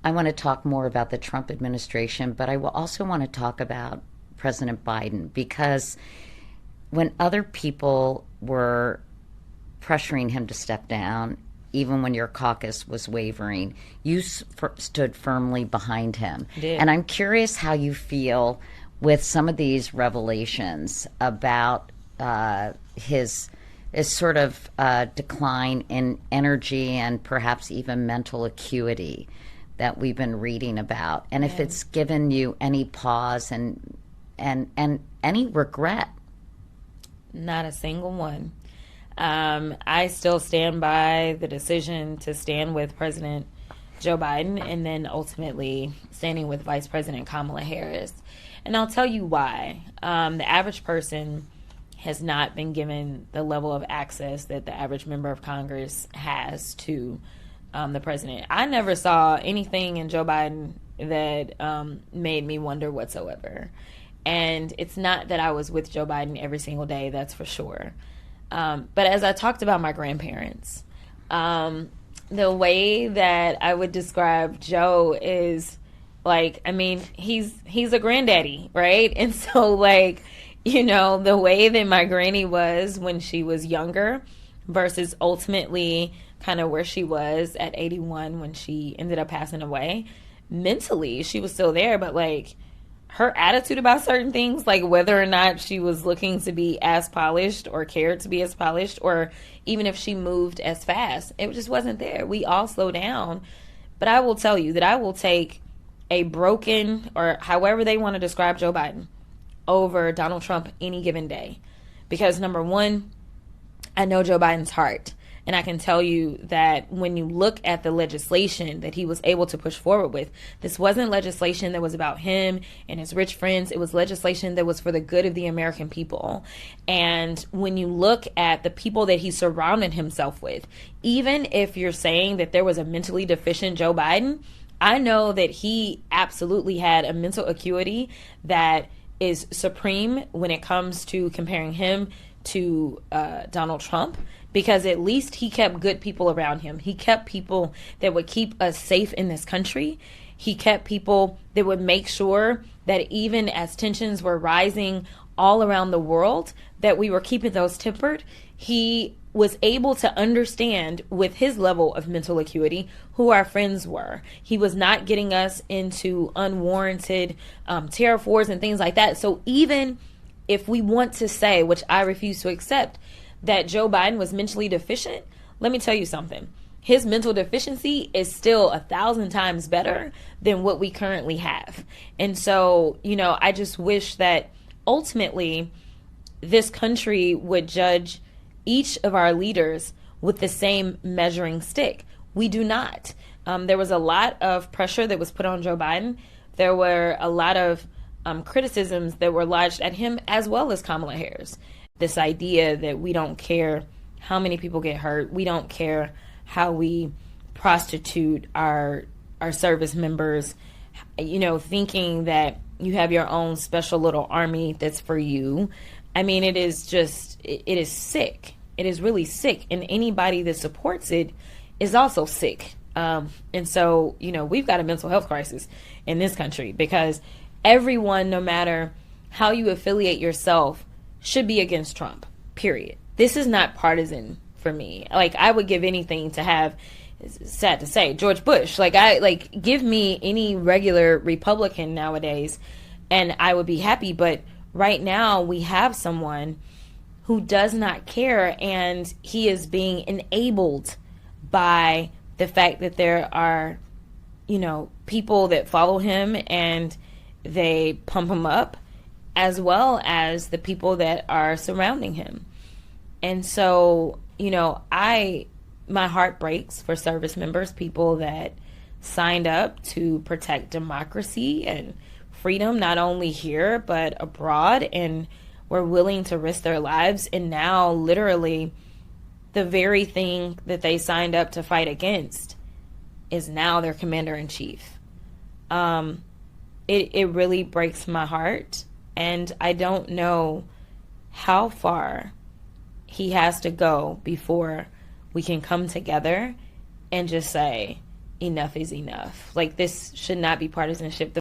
I want to talk more about the Trump administration, but I will also want to talk about President Biden, because when other people were pressuring him to step down, even when your caucus was wavering, you stood firmly behind him. Did. And I'm curious how you feel with some of these revelations about his sort of decline in energy and perhaps even mental acuity that we've been reading about, and if it's given you any pause and any regret. Not a single one. I still stand by the decision to stand with President Joe Biden and then ultimately standing with Vice President Kamala Harris. And I'll tell you why. The average person has not been given the level of access that the average member of Congress has to the president. I never saw anything in Joe Biden that made me wonder whatsoever. And it's not that I was with Joe Biden every single day, that's for sure. But as I talked about my grandparents, the way that I would describe Joe is like, I mean, he's a granddaddy, right? And so, like, you know, the way that my granny was when she was younger versus ultimately kind of where she was at 81 when she ended up passing away, mentally she was still there, but like her attitude about certain things, like whether or not she was looking to be as polished or cared to be as polished, or even if she moved as fast, it just wasn't there. We all slow down. But I will tell you that I will take a broken, or however they want to describe Joe Biden, over Donald Trump any given day. Because number one, I know Joe Biden's heart. And I can tell you that when you look at the legislation that he was able to push forward with, this wasn't legislation that was about him and his rich friends. It was legislation that was for the good of the American people. And when you look at the people that he surrounded himself with, even if you're saying that there was a mentally deficient Joe Biden, I know that he absolutely had a mental acuity that is supreme when it comes to comparing him to Donald Trump, because at least he kept good people around him. He kept people that would keep us safe in this country. He kept people that would make sure that even as tensions were rising all around the world, that we were keeping those tempered. He was able to understand with his level of mental acuity who our friends were. He was not getting us into unwarranted tariff wars and things like that. So even if we want to say, which I refuse to accept, that Joe Biden was mentally deficient, let me tell you something. His mental deficiency is still 1,000 times better than what we currently have. And so, you know, I just wish that ultimately this country would judge each of our leaders with the same measuring stick. We do not. There was a lot of pressure that was put on Joe Biden. There were a lot of criticisms that were lodged at him as well as Kamala Harris. This idea that we don't care how many people get hurt, we don't care how we prostitute our service members, you know, thinking that you have your own special little army that's for you. I mean, it is sick. It is really sick. And anybody that supports it is also sick. And so, you know, we've got a mental health crisis in this country, because everyone, no matter how you affiliate yourself, should be against Trump, period. This is not partisan for me. Like, I would give anything to have, sad to say, George Bush. Give me any regular Republican nowadays and I would be happy. But right now we have someone who does not care, and he is being enabled by the fact that there are, you know, people that follow him and they pump him up, as well as the people that are surrounding him. And so, you know, my heart breaks for service members, people that signed up to protect democracy and freedom, not only here, but abroad, and were willing to risk their lives. And now, literally, the very thing that they signed up to fight against is now their commander-in-chief. It really breaks my heart. And I don't know how far he has to go before we can come together and just say, enough is enough. Like, this should not be partisanship.